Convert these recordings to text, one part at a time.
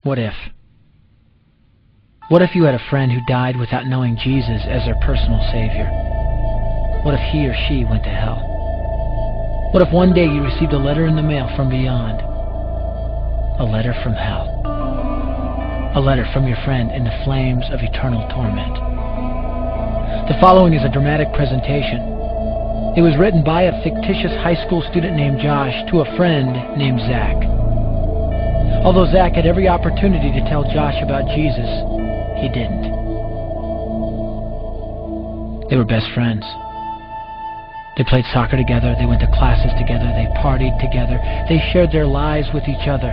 What if? What if you had a friend who died without knowing Jesus as their personal Savior? What if he or she went to hell? What if one day you received a letter in the mail from beyond? A letter from hell. A letter from your friend in the flames of eternal torment. The following is a dramatic presentation. It was written by a fictitious high school student named Josh to a friend named Zach. Although Zach had every opportunity to tell Josh about Jesus, he didn't. They were best friends. They played soccer together, they went to classes together, they partied together, they shared their lives with each other.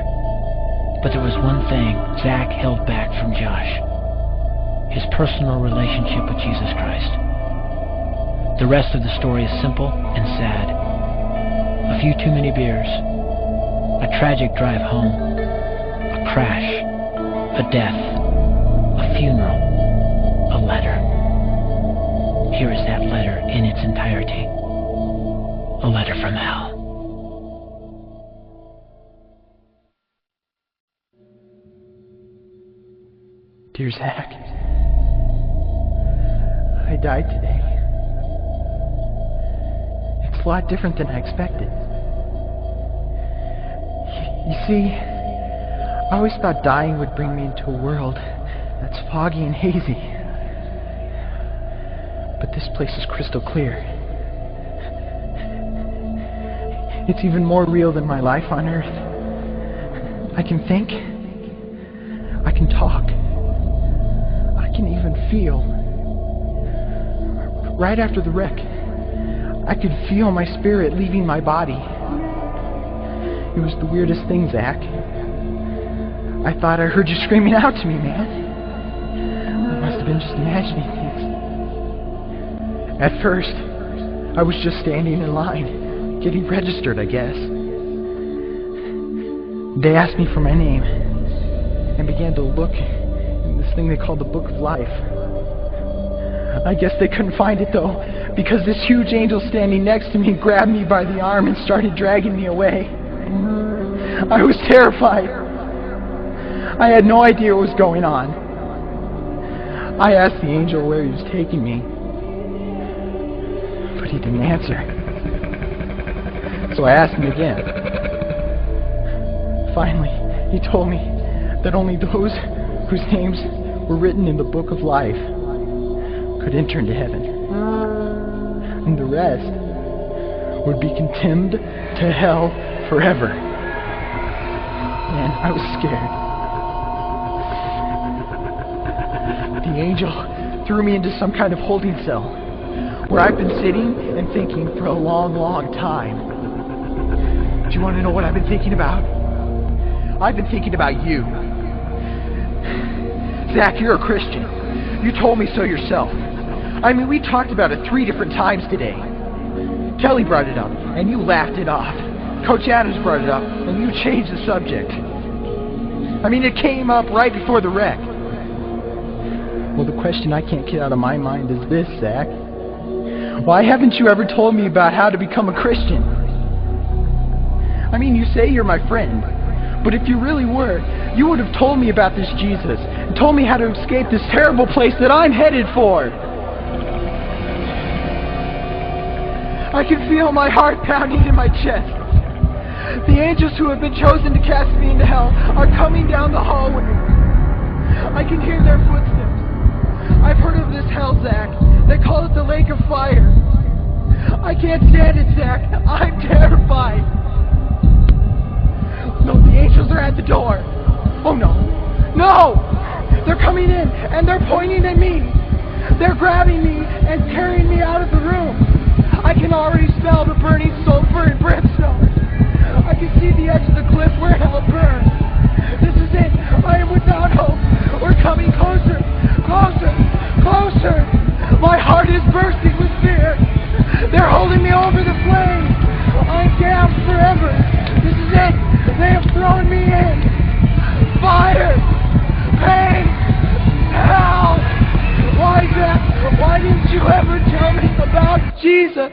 But there was one thing Zach held back from Josh: his personal relationship with Jesus Christ. The rest of the story is simple and sad. A few too many beers, a tragic drive home, a crash, a death, a funeral, a letter. Here is that letter in its entirety. A letter from hell. Dear Zach, I died today. It's a lot different than I expected. You see, I always thought dying would bring me into a world that's foggy and hazy. But this place is crystal clear. It's even more real than my life on Earth. I can think. I can talk. I can even feel. Right after the wreck, I could feel my spirit leaving my body. It was the weirdest thing, Zach. I thought I heard you screaming out to me, man. I must have been just imagining things. At first, I was just standing in line, getting registered, I guess. They asked me for my name and began to look in this thing they called the Book of Life. I guess they couldn't find it, though, because this huge angel standing next to me grabbed me by the arm and started dragging me away. I was terrified. I had no idea what was going on. I asked the angel where he was taking me, but he didn't answer. So I asked him again. Finally, he told me that only those whose names were written in the Book of Life could enter into heaven. And the rest would be condemned to hell forever. And I was scared. The angel threw me into some kind of holding cell where I've been sitting and thinking for a long, long time. Do you want to know what I've been thinking about? I've been thinking about you. Zach, you're a Christian. You told me so yourself. I mean, we talked about it 3 different times today. Kelly brought it up, and you laughed it off. Coach Adams brought it up, and you changed the subject. I mean, it came up right before the wreck. Well, the question I can't get out of my mind is this, Zach. Why haven't you ever told me about how to become a Christian? I mean, you say you're my friend, but if you really were, you would have told me about this Jesus and told me how to escape this terrible place that I'm headed for. I can feel my heart pounding in my chest. The angels who have been chosen to cast me into hell are coming down the hallway. I can hear their footsteps. I've heard of this hell, Zach. They call it the lake of fire. I can't stand it, Zach. I'm terrified. No, the angels are at the door. Oh, no. No! They're coming in, and they're pointing at me. They're grabbing me and carrying me out of the room. I can already smell the burning sulfur and brimstone. I can see the edge of the cliff where hell burns. This is it. I am without hope. We're coming closer. Closer. Closer. My heart is bursting with fear. They're holding me over the flames. I'm damned forever. This is it. They have thrown me in. Fire. Pain. Hell. Why, Zach? Why didn't you ever tell me about Jesus?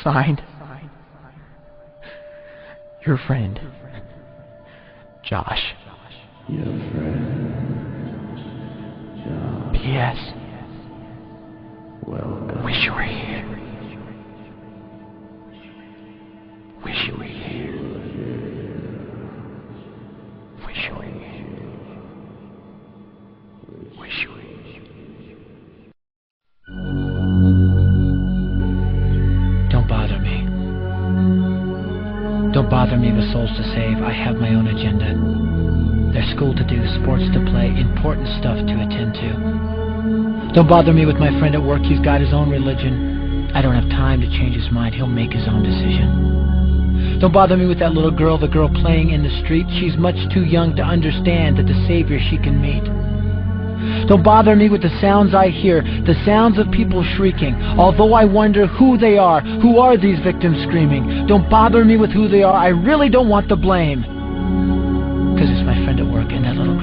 Signed, Your friend, Josh. Your friend, Josh. P.S. Welcome. Wish you were here. Wish you were here. Wish you were here. Wish you were here. Don't bother me. Don't bother me with souls to save. I have my own agenda. There's school to do, sports to play, important stuff to attend to. Don't bother me with my friend at work. He's got his own religion. I don't have time to change his mind. He'll make his own decision. Don't bother me with that little girl, the girl playing in the street. She's much too young to understand that the Savior she can meet. Don't bother me with the sounds I hear, the sounds of people shrieking, although I wonder who they are. Who are these victims screaming? Don't bother me with who they are. I really don't want the blame. Because it's my friend at work and that little